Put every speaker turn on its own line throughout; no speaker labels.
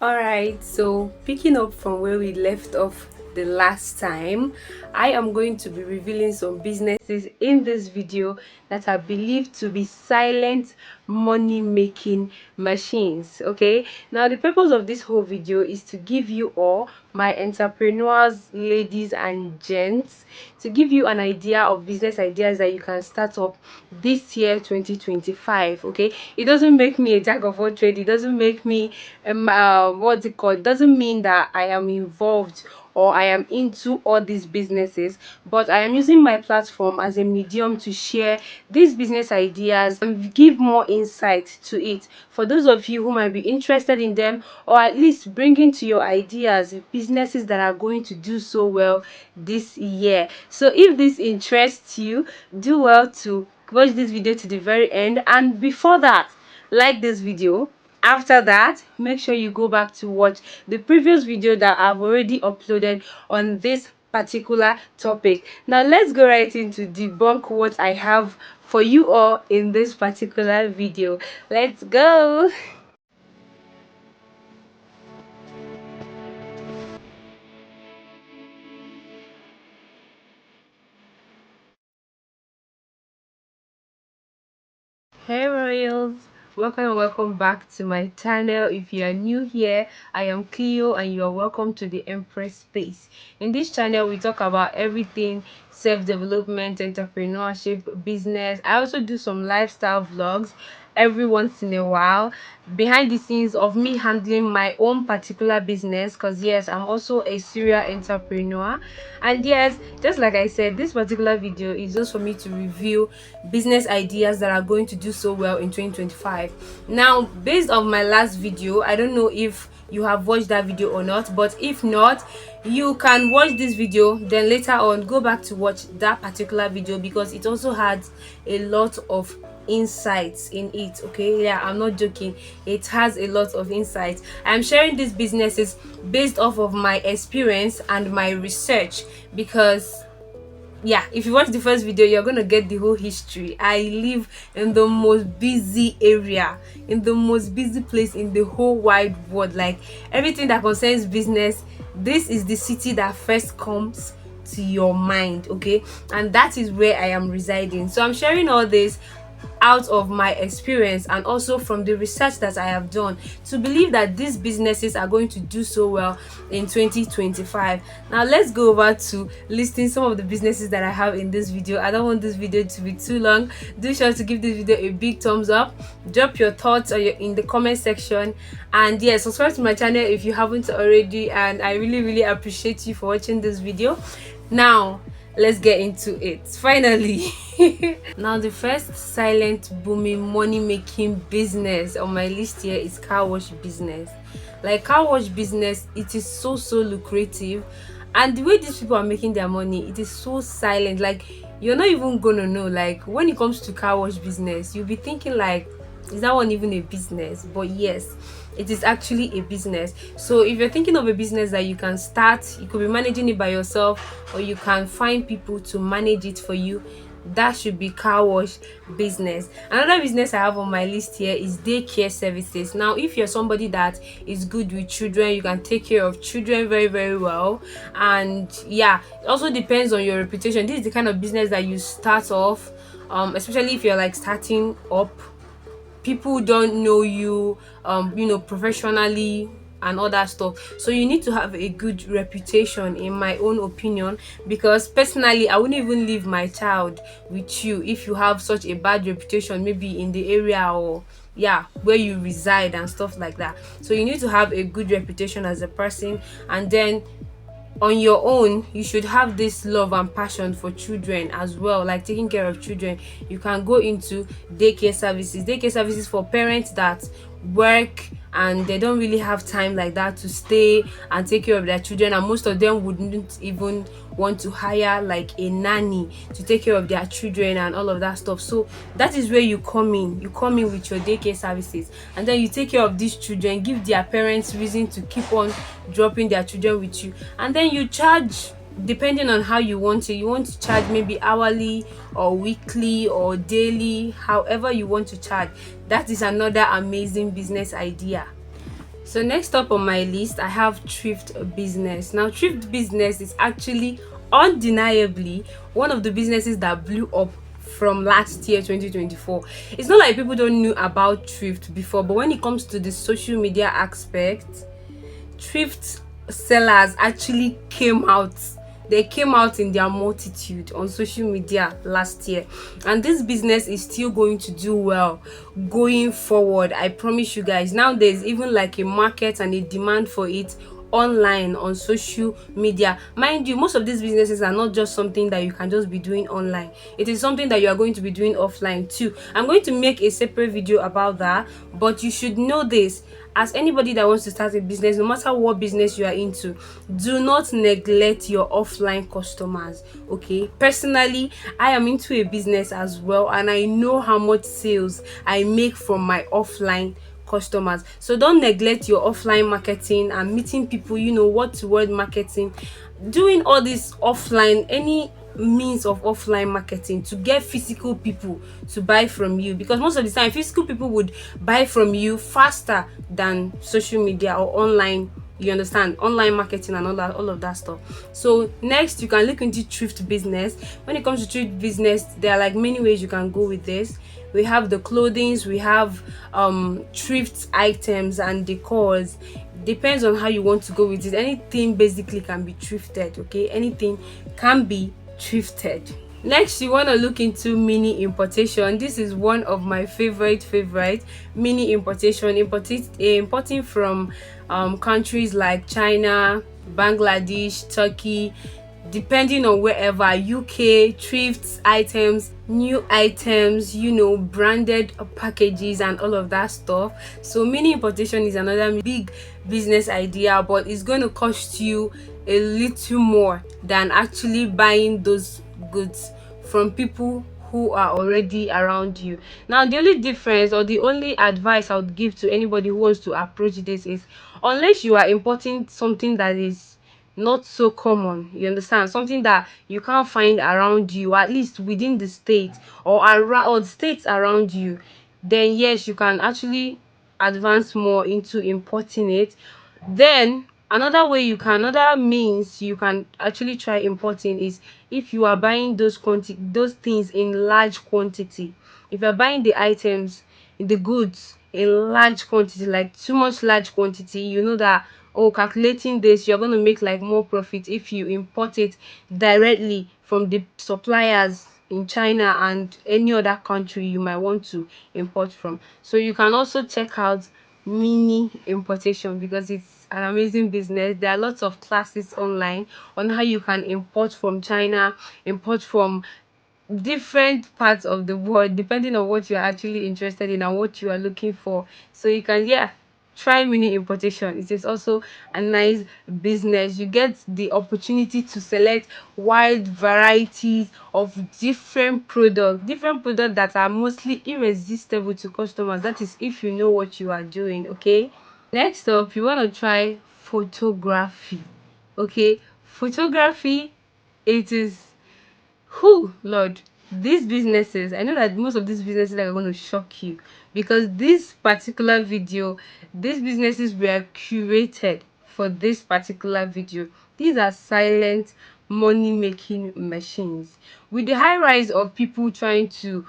Alright, so picking up from where we left off the last time, I am going to be revealing some businesses in this video that are believed to be silent money making machines. Okay, now the purpose of this whole video is to give you all, my entrepreneurs, ladies and gents, to give you an idea of business ideas that you can start up this year 2025. Okay, it doesn't make me a jack of all trades, it doesn't make me what's it called, it doesn't mean that I am involved or I am into all these businesses, but I am using my platform as a medium to share these business ideas and give more insight to it for those of you who might be interested in them, or at least bringing to your ideas businesses that are going to do so well this year. So if this interests you, do well to watch this video to the very end, and before that, like this video. After that, make sure you go back to watch the previous video that I've already uploaded on this particular topic. Now let's go right into debunk what I have for you all in this particular video. Let's go. Hey Royals, welcome and welcome back to my channel. If you are new here, I am Cleo and you are welcome to the Empress Space. In this channel, we talk about everything self-development, entrepreneurship, business. I also do some lifestyle vlogs every once in a while, behind the scenes of me handling my own particular business, because yes, I'm also a serial entrepreneur. And yes, just like I said, this particular video is just for me to review business ideas that are going to do so well in 2025. Now, based on my last video, I don't know if you have watched that video or not, but if not, you can watch this video, then later on go back to watch that particular video, because it also had a lot of insights in it. Okay, yeah, I'm not joking, it has a lot of insights. I'm sharing these businesses based off of my experience and my research, because yeah, if you watch the first video, you're gonna get the whole history. I live in the most busy area, in the most busy place in the whole wide world. Like, everything that concerns business, this is the city that first comes to your mind. Okay, and that is where I am residing. So I'm sharing all this out of my experience and also from the research that I have done, to believe that these businesses are going to do so well in 2025. Now let's go over to listing some of the businesses that I have in this video. I don't want this video to be too long. Do sure to give this video a big thumbs up, drop your thoughts in the comment section, and yeah, subscribe to my channel if you haven't already, and I really appreciate you for watching this video. Now let's get into it finally. Now, the first silent booming money making business on my list here is car wash business. Like, car wash business, it is so lucrative, and the way these people are making their money, it is so silent. Like, you're not even gonna know. Like, when it comes to car wash business, you'll be thinking like, is that one even a business? But yes, it is actually a business. So if you're thinking of a business that you can start, you could be managing it by yourself, or you can find people to manage it for you, that should be car wash business. Another business I have on my list here is daycare services. Now, if you're somebody that is good with children, you can take care of children very well, and yeah, it also depends on your reputation. This is the kind of business that you start off, especially if you're like starting up, people don't know you, professionally and all that stuff. So you need to have a good reputation, in my own opinion, because personally, I wouldn't even leave my child with you if you have such a bad reputation, maybe in the area, or yeah, where you reside and stuff like that. So you need to have a good reputation as a person, and then on your own, you should have this love and passion for children as well, like taking care of children. You can go into daycare services for parents that work and they don't really have time like that to stay and take care of their children, and most of them wouldn't even want to hire like a nanny to take care of their children and all of that stuff. So that is where you come in. You come in with your daycare services, and then you take care of these children, give their parents reason to keep on dropping their children with you, and then you charge depending on how you want it. You want to charge maybe hourly or weekly or daily, however you want to charge. That is another amazing business idea. So next up on my list, I have thrift business. Now, thrift business is actually undeniably one of the businesses that blew up from last year 2024. It's not like people don't know about thrift before, but when it comes to the social media aspect, thrift sellers actually came out. They came out in their multitude on social media last year, and this business is still going to do well going forward. I promise you guys. Now there's even like a market and a demand for it online on social media. Mind you, most of these businesses are not just something that you can just be doing online. It is something that you are going to be doing offline too. I'm going to make a separate video about that, but you should know this: as anybody that wants to start a business, no matter what business you are into, do not neglect your offline customers. Okay, personally, I am into a business as well, and I know how much sales I make from my offline customers. So don't neglect your offline marketing and meeting people, what word marketing, doing all this offline, any means of offline marketing to get physical people to buy from you, because most of the time physical people would buy from you faster than social media or online. You understand, online marketing and all of that stuff. So next, you can look into thrift business. When it comes to thrift business, there are like many ways you can go with this. We have the clothings, we have thrift items and decors. Depends on how you want to go with it. Anything basically can be thrifted. Okay, anything can be thrifted. Next, you want to look into mini importation. This is one of my favorite mini importation. Importing from countries like China, Bangladesh, Turkey, depending on wherever. UK, thrift items, new items, branded packages and all of that stuff. So mini importation is another big business idea, but it's going to cost you a little more than actually buying those goods from people who are already around you. Now, the only difference or the only advice I would give to anybody who wants to approach this is, unless you are importing something that is not so common, you understand, something that you can't find around you, at least within the state or around or the states around you, then yes, you can actually advance more into importing it. Then another means you can actually try importing is if you are buying those things in large quantity. If you're buying the items, the goods in large quantity, like too much large quantity, you know that, oh, calculating this, you're going to make like more profit if you import it directly from the suppliers in China and any other country you might want to import from. So you can also check out mini importation because it's an amazing business. There are lots of classes online on how you can import from China, import from different parts of the world, depending on what you're actually interested in and what you are looking for. So you can, yeah, try mini importation. It is also a nice business. You get the opportunity to select wide varieties of different products that are mostly irresistible to customers. That is if you know what you are doing. Okay, next up, you want to try photography. Okay, photography, it is, who, Lord, these businesses, I know that most of these businesses are going to shock you, because this particular video, these businesses were curated for this particular video. These are silent money making machines. With the high rise of people trying to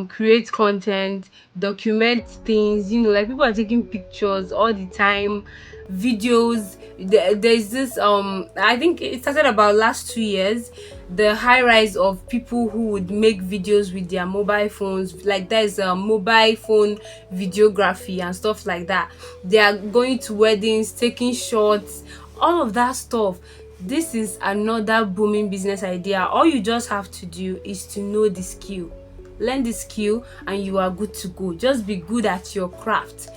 create content, document things, like people are taking pictures all the time, videos. There's this I think it started about last 2 years, the high rise of people who would make videos with their mobile phones, like there's mobile phone videography and stuff like that. They are going to weddings, taking shots, all of that stuff. This is another booming business idea. All you just have to do is to know the skill, learn the skill, and you are good to go. Just be good at your craft.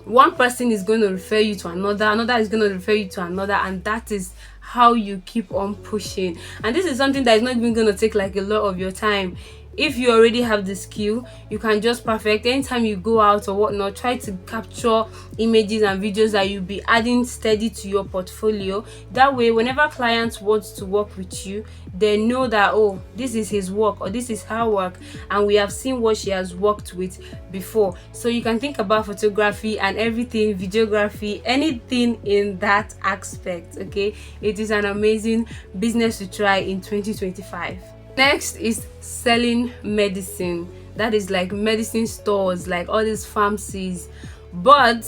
One person is going to refer you to another is going to refer you to another, and that is how you keep on pushing. And this is something that is not even going to take like a lot of your time. if you already have the skill, you can just perfect anytime you go out or whatnot. Try to capture images and videos that you'll be adding steady to your portfolio. That way, whenever clients want to work with you, they know that, oh, this is his work or this is her work, and we have seen what she has worked with before. So you can think about photography and everything, videography, anything in that aspect. Okay, it is an amazing business to try in 2025. Next is selling medicine. That is like medicine stores, like all these pharmacies. But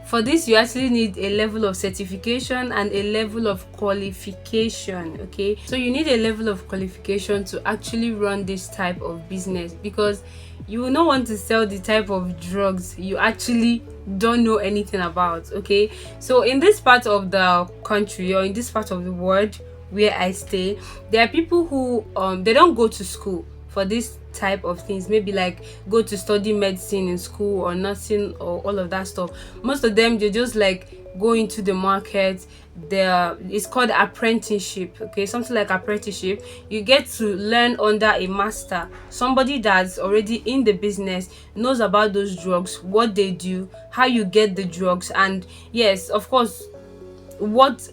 for this, you actually need a level of certification and a level of qualification. Okay, so you need a level of qualification to actually run this type of business, because you will not want to sell the type of drugs you actually don't know anything about. Okay, so in this part of the country, or in this part of the world where I stay, there are people who they don't go to school for this type of things, maybe like go to study medicine in school or nursing or all of that stuff. Most of them, they just like go into the market. It's called apprenticeship. Okay, something like apprenticeship. You get to learn under a master, somebody that's already in the business, knows about those drugs, what they do, how you get the drugs, and yes, of course, what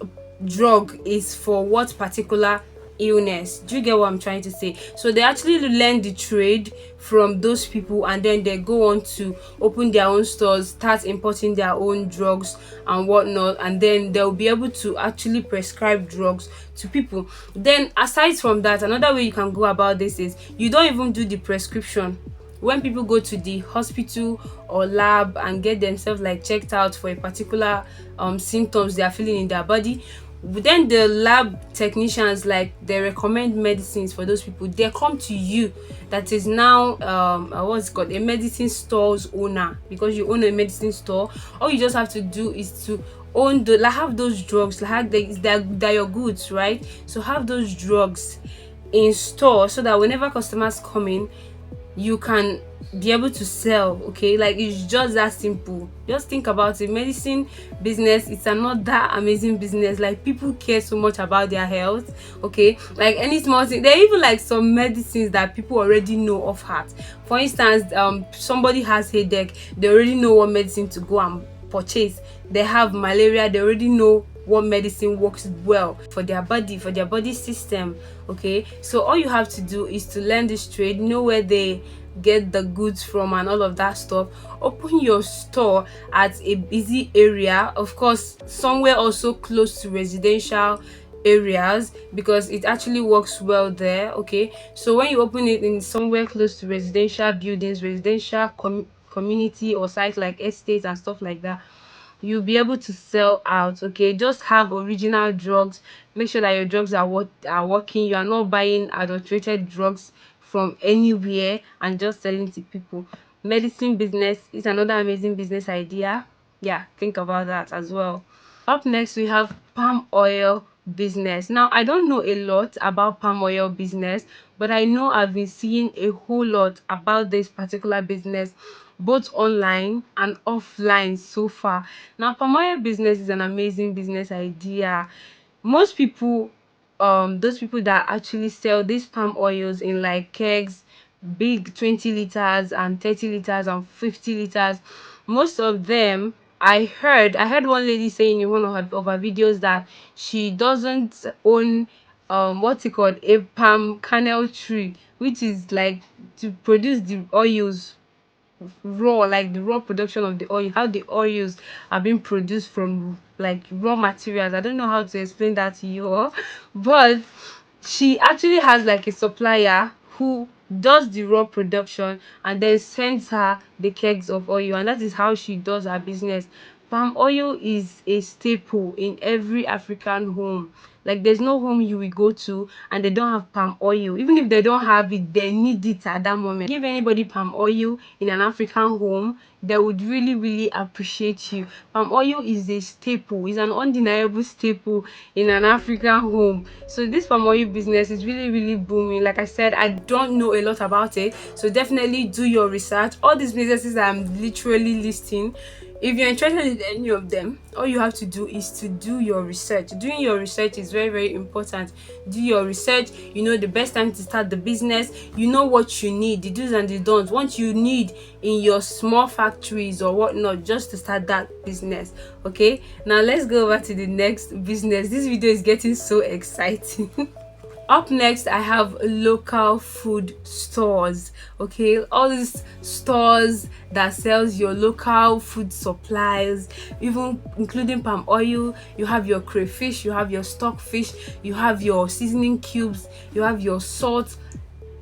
drug is for what particular illness. Do you get what I'm trying to say? So they actually learn the trade from those people, and then they go on to open their own stores, start importing their own drugs and whatnot, and then they'll be able to actually prescribe drugs to people. Then aside from that, another way you can go about this is you don't even do the prescription. When people go to the hospital or lab and get themselves like checked out for a particular symptoms they are feeling in their body, then the lab technicians, like, they recommend medicines for those people. They come to you, that is now what's it called, a medicine store's owner, because you own a medicine store. All you just have to do is to own the, like, have those drugs, like they're your goods, right? So have those drugs in store, so that whenever customers come in, you can be able to sell. Okay, like, it's just that simple. Just think about it. Medicine business, it's another amazing business. Like, people care so much about their health. Okay, like any small thing, there are even like some medicines that people already know of heart. For instance, somebody has headache, they already know what medicine to go and purchase. They have malaria, they already know what medicine works well for their body system. Okay, so all you have to do is to learn this trade, know where they get the goods from and all of that stuff. Open your store at a busy area, of course somewhere also close to residential areas, because it actually works well there. Okay, so when you open it in somewhere close to residential buildings, residential community or sites like estates and stuff like that, you'll be able to sell out. Okay, just have original drugs. Make sure that your drugs are what are working. You are not buying adulterated drugs from anywhere and just selling to people. Medicine business is another amazing business idea. Yeah, think about that as well. Up next, we have palm oil business. Now, I don't know a lot about palm oil business, but I know I've been seeing a whole lot about this particular business, both online and offline so far. Now, palm oil business is an amazing business idea. Most people, those people that actually sell these palm oils in like kegs, big 20 liters and 30 liters and 50 liters, most of them, I heard one lady saying in one of her videos that she doesn't own what's it called, a palm kernel tree, which is like to produce the oils raw, like the raw production of the oil, how the oils are being produced from like raw materials. I don't know how to explain that to you all, but she actually has like a supplier who does the raw production and then sends her the kegs of oil, and that is how she does her business. Palm oil is a staple in every African home. Like, there's no home you will go to and they don't have palm oil. Even if they don't have it, they need it at that moment. Give anybody palm oil in an African home, they would really, really appreciate you. Palm oil is a staple, is an undeniable staple in an African home. So this palm oil business is really, really booming. Like I said, I don't know a lot about it, so definitely do your research. All these businesses I'm literally listing, If you're interested in any of them, all you have to do is to do your research. Doing your research is very, very important. Do your research. You know the best time to start the business. You know what you need, the do's and the don'ts, what you need in your small factories or whatnot, just to start that business. Okay, now let's go over to the next business. This video is getting so exciting. Up next, I have local food stores. Okay, all these stores that sells your local food supplies, even including palm oil. You have your crayfish, you have your stockfish, you have your seasoning cubes, you have your salt,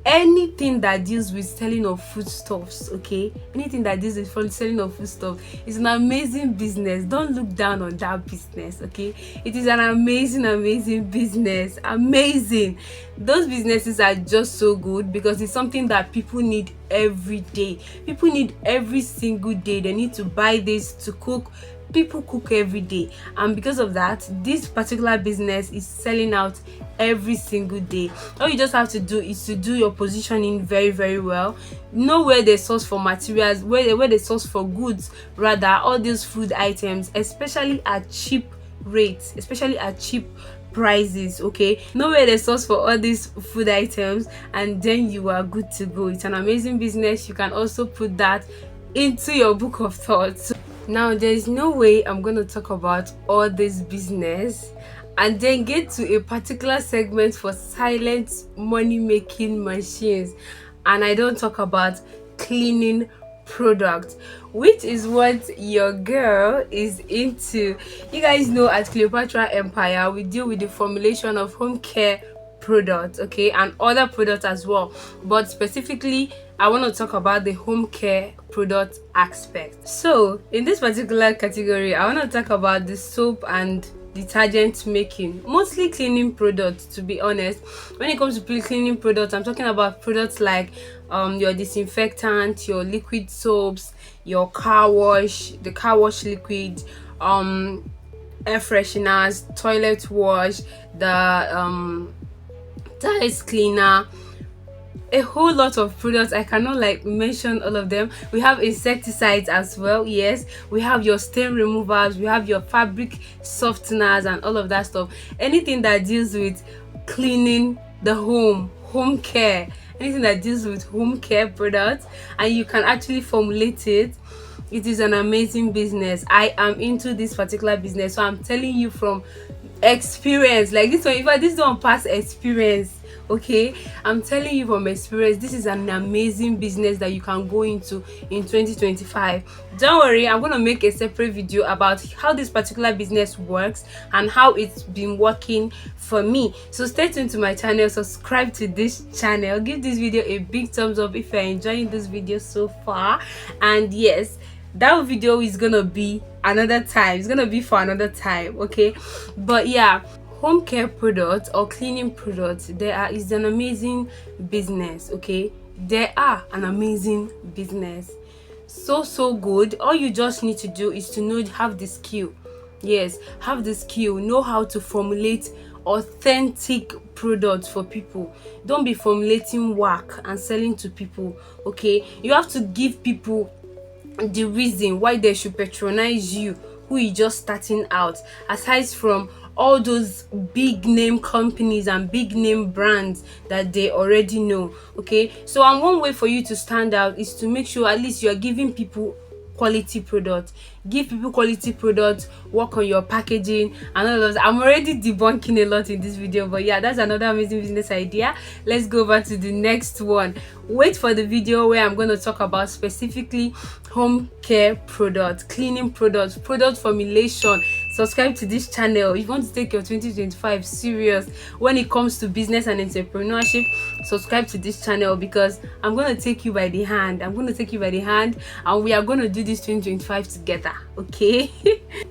anything that deals with selling of foodstuffs. Okay, anything that deals with selling of foodstuff is an amazing business. Don't look down on that business. Okay, it is an amazing business. Amazing. Those businesses are just so good because it's something that people need every day. People need every single day. They need to buy this to cook. People cook every day, and because of that, this particular business is selling out every single day. All you just have to do is to do your positioning very, very well. Know where they source for materials, where they source for goods, rather, all these food items, especially at cheap rates, especially at cheap prices. Okay, know where they source for all these food items, and then you are good to go. It's an amazing business. You can also put that into your book of thoughts. Now, there is no way I'm going to talk about all this business and then get to a particular segment for silent money making machines and I don't talk about cleaning products, which is what your girl is into. You guys know at Cleopatra Empire we deal with the formulation of home care products, okay, and other products as well, but specifically I want to talk about the home care product aspect. So in this particular category, I want to talk about the soap and detergent making, mostly cleaning products. To be honest, when it comes to cleaning products, I'm talking about products like your disinfectant, your liquid soaps, your car wash, the car wash liquid, air fresheners, toilet wash, the tiles cleaner, a whole lot of products. I cannot like mention all of them. We have insecticides as well. Yes, we have your stain removers, we have your fabric softeners and all of that stuff. Anything that deals with cleaning the home care, anything that deals with home care products, and you can actually formulate it. It is an amazing business. I am into this particular business, so I'm telling you from experience. Like this one, if I this don't pass experience, okay, I'm telling you from experience, this is an amazing business that you can go into in 2025. Don't worry, I'm going to make a separate video about how this particular business works and how it's been working for me. So stay tuned to my channel, subscribe to this channel, give this video a big thumbs up if you're enjoying this video so far. And yes, that video is gonna be another time, it's gonna be for another time, okay? But yeah, home care products or cleaning products, is an amazing business. Okay, they are an amazing business, so good. All you just need to do is to have the skill. Yes, have the skill, know how to formulate authentic products for people. Don't be formulating work and selling to people. Okay, you have to give people the reason why they should patronize you, who is just starting out, aside from all those big name companies and big name brands that they already know. Okay, so and one way for you to stand out is to make sure at least you are giving people quality products. Give people quality products, work on your packaging and all of that. I'm already debunking a lot in this video, but yeah, that's another amazing business idea. Let's go over to the next one. Wait for the video where I'm going to talk about specifically home care products, cleaning products, product formulation. Subscribe to this channel if you want to take your 2025 serious when it comes to business and entrepreneurship. Subscribe to this channel because I'm going to take you by the hand. I'm going to take you by the hand and we are going to do this 2025 together. Okay.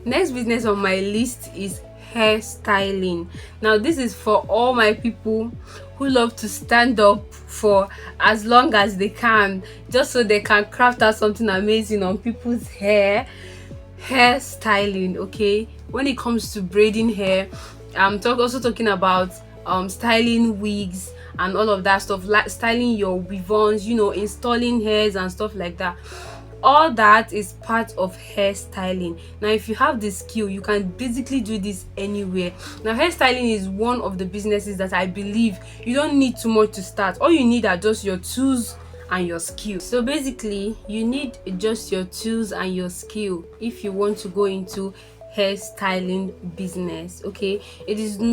Next business on my list is hairstyling. Now this is for all my people who love to stand up for as long as they can, just so they can craft out something amazing on people's hair styling. Okay, when it comes to braiding hair, I'm also talking about styling wigs and all of that stuff, like styling your weave-ons, installing hairs and stuff like that. All that is part of hairstyling. Now if you have the skill, you can basically do this anywhere. Now hairstyling is one of the businesses that I believe you don't need too much to start. All you need are just your tools and your skill. So basically you need just your tools and your skill if you want to go into hairstyling business. Okay,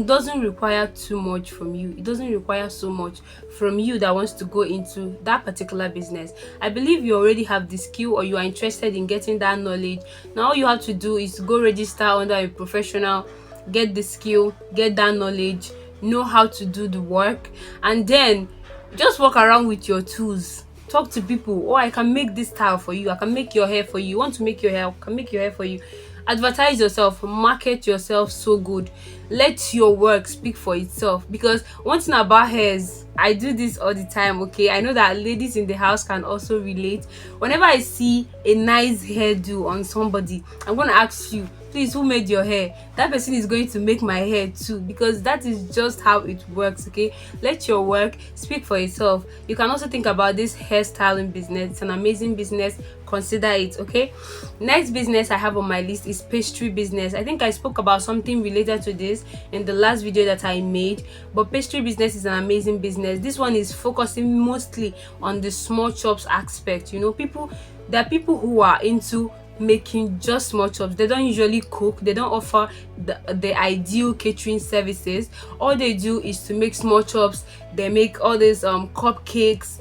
doesn't require too much from you. It doesn't require so much from you that wants to go into that particular business. I believe you already have the skill, or you are interested in getting that knowledge. Now all you have to do is to go register under a professional, get the skill, get that knowledge, know how to do the work, and then just walk around with your tools. Talk to people. Oh, I can make this style for you. I can make your hair for you. You want to make your hair? I can make your hair for you. Advertise yourself, market yourself so good. Let your work speak for itself. Because one thing about hairs, I do this all the time. Okay, I know that ladies in the house can also relate. Whenever I see a nice hairdo on somebody, I'm gonna ask you, please, who made your hair? That person is going to make my hair too, because that is just how it works. Okay, let your work speak for itself. You can also think about this hairstyling business. It's an amazing business. Consider it. Okay, next business I have on my list is pastry business. I think I spoke about something related to this in the last video that I made, but pastry business is an amazing business. This one is focusing mostly on the small chops aspect. You know, there are people who are into making just small chops. They don't usually cook. They don't offer the ideal catering services. All they do is to make small chops. They make all these cupcakes,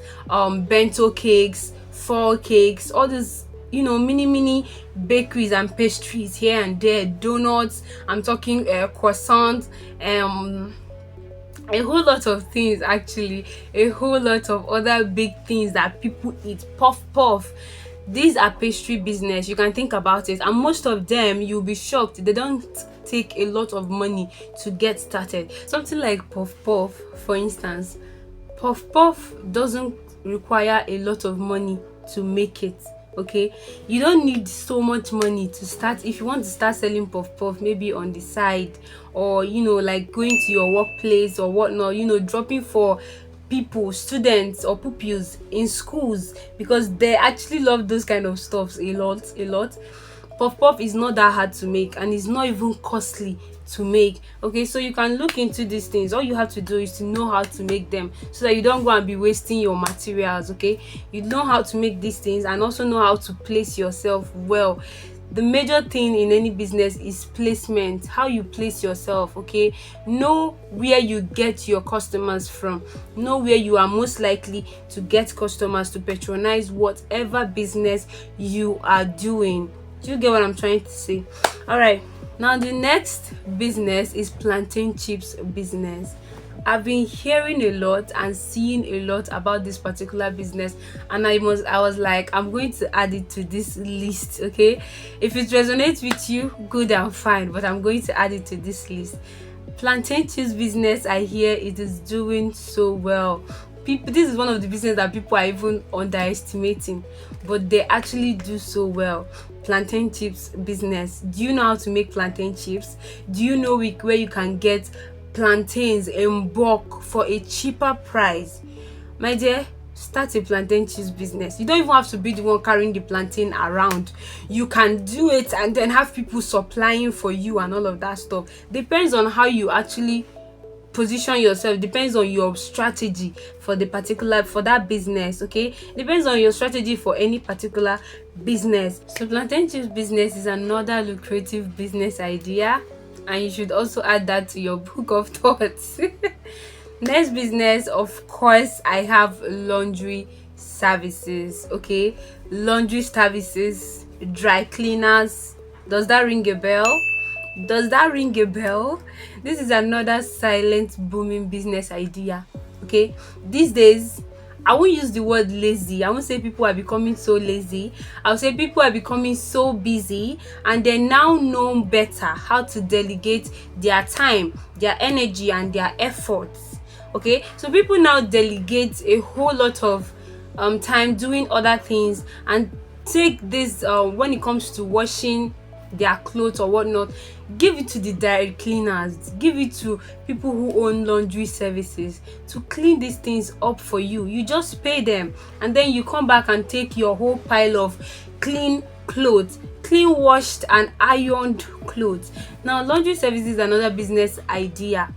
bento cakes, fall cakes, all these, you know, mini bakeries and pastries here and there, donuts. I'm talking croissants, a whole lot of things, actually a whole lot of other big things that people eat. Puff. These are pastry business. You can think about it, and most of them, you'll be shocked, they don't take a lot of money to get started. Something like puff, for instance. Puff doesn't require a lot of money to make it. Okay, you don't need so much money to start. If you want to start selling puff maybe on the side, or you know, like going to your workplace or whatnot, you know, dropping for people, students or pupils in schools, because they actually love those kind of stuffs a lot. Puff is not that hard to make, and it's not even costly to make. Okay, so you can look into these things. All you have to do is to know how to make them, so that you don't go and be wasting your materials. Okay, you know how to make these things, and also know how to place yourself well. The major thing in any business is placement, how you place yourself. Okay, know where you get your customers from, know where you are most likely to get customers to patronize whatever business you are doing. Do you get what I'm trying to say? All right, now the next business is plantain chips business. I've been hearing a lot and seeing a lot about this particular business, and I was like, I'm going to add it to this list. Okay, if it resonates with you, good and fine, but I'm going to add it to this list. Plantain chips business, I hear it is doing so well. This is one of the business that people are even underestimating, but they actually do so well. Plantain chips business. Do you know how to make plantain chips? Do you know where you can get plantains in bulk for a cheaper price? My dear, start a plantain chips business. You don't even have to be the one carrying the plantain around. You can do it and then have people supplying for you and all of that stuff. Depends on how you actually position yourself, depends on your strategy for that business. Okay, depends on your strategy for any particular business. So plantain chips business is another lucrative business idea, and you should also add that to your book of thoughts. Next business, of course, I have laundry services. Okay, laundry services, dry cleaners. Does that ring a bell? This is another silent booming business idea. Okay, these days I won't use the word lazy. I won't say people are becoming so lazy. I'll say people are becoming so busy, and they now know better how to delegate their time, their energy, and their efforts. Okay, so people now delegate a whole lot of time doing other things, and take this when it comes to washing their clothes or whatnot, give it to the dry cleaners, give it to people who own laundry services to clean these things up for you. You just pay them, and then you come back and take your whole pile of clean clothes, clean washed and ironed clothes. Now laundry services is another business idea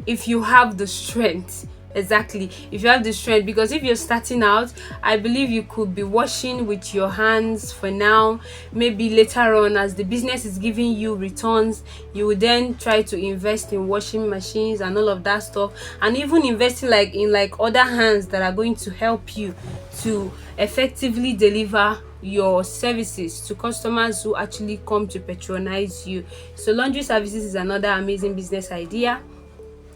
if you have the strength. Exactly, if you have the strength, because if you're starting out, I believe you could be washing with your hands for now. Maybe later on, as the business is giving you returns, you will then try to invest in washing machines and all of that stuff, and even investing like in like other hands that are going to help you to effectively deliver your services to customers who actually come to patronize you. So laundry services is another amazing business idea.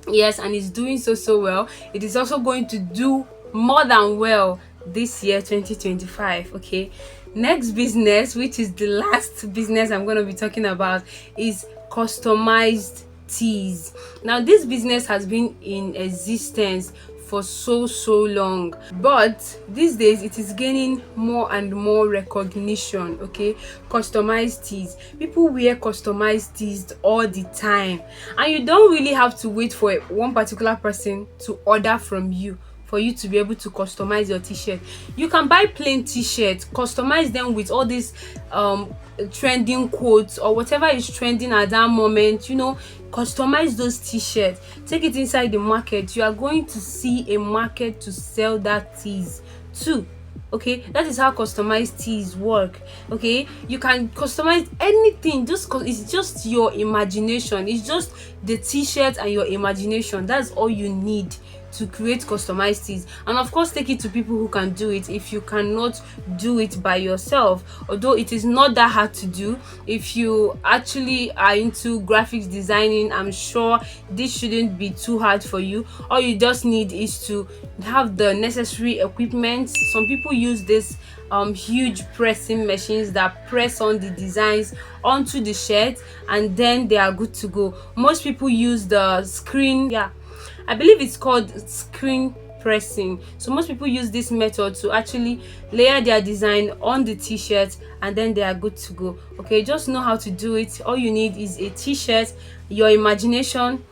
Yes, and it's doing so well. It is also going to do more than well this year 2025. Okay, next business, which is the last business I'm going to be talking about, is customized teas. Now this business has been in existence for so long, but these days it is gaining more and more recognition. Okay, customized teas, people wear customized teas all the time, and you don't really have to wait for one particular person to order from you for you to be able to customize your t-shirt. You can buy plain t-shirts, customize them with all these trending quotes or whatever is trending at that moment. Customize those t-shirts, take it inside the market. You are going to see a market to sell that teas too. Okay, that is how customized teas work. Okay, you can customize anything, just cause it's just your imagination. It's just the t-shirt and your imagination. That's all you need to create customized teas. And of course, take it to people who can do it if you cannot do it by yourself. Although it is not that hard to do. If you actually are into graphics designing, I'm sure this shouldn't be too hard for you. All you just need is to have the necessary equipment. Some people use this huge pressing machines that press on the designs onto the shirt, and then they are good to go. Most people use the screen, I believe it's called screen pressing. So most people use this method to actually layer their design on the t-shirt, and then they are good to go. Okay, just know how to do it. All you need is a t-shirt, your imagination,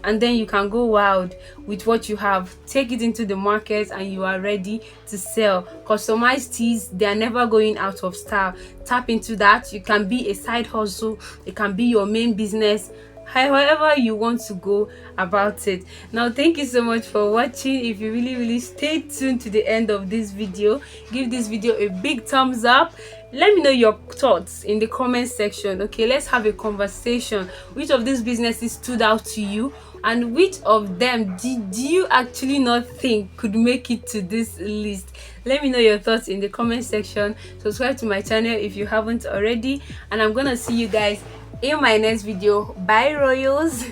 and then you can go wild with what you have. Take it into the market and you are ready to sell. Customized teas, they are never going out of style. Tap into that. You can be a side hustle, it can be your main business, however you want to go about it. Now thank you so much for watching. If you really stay tuned to the end of this video, give this video a big thumbs up. Let me know your thoughts in the comment section. Okay, let's have a conversation. Which of these businesses stood out to you, and which of them did you actually not think could make it to this list? Let me know your thoughts in the comment section. Subscribe to my channel if you haven't already, and I'm gonna see you guys in my next video. Bye royals.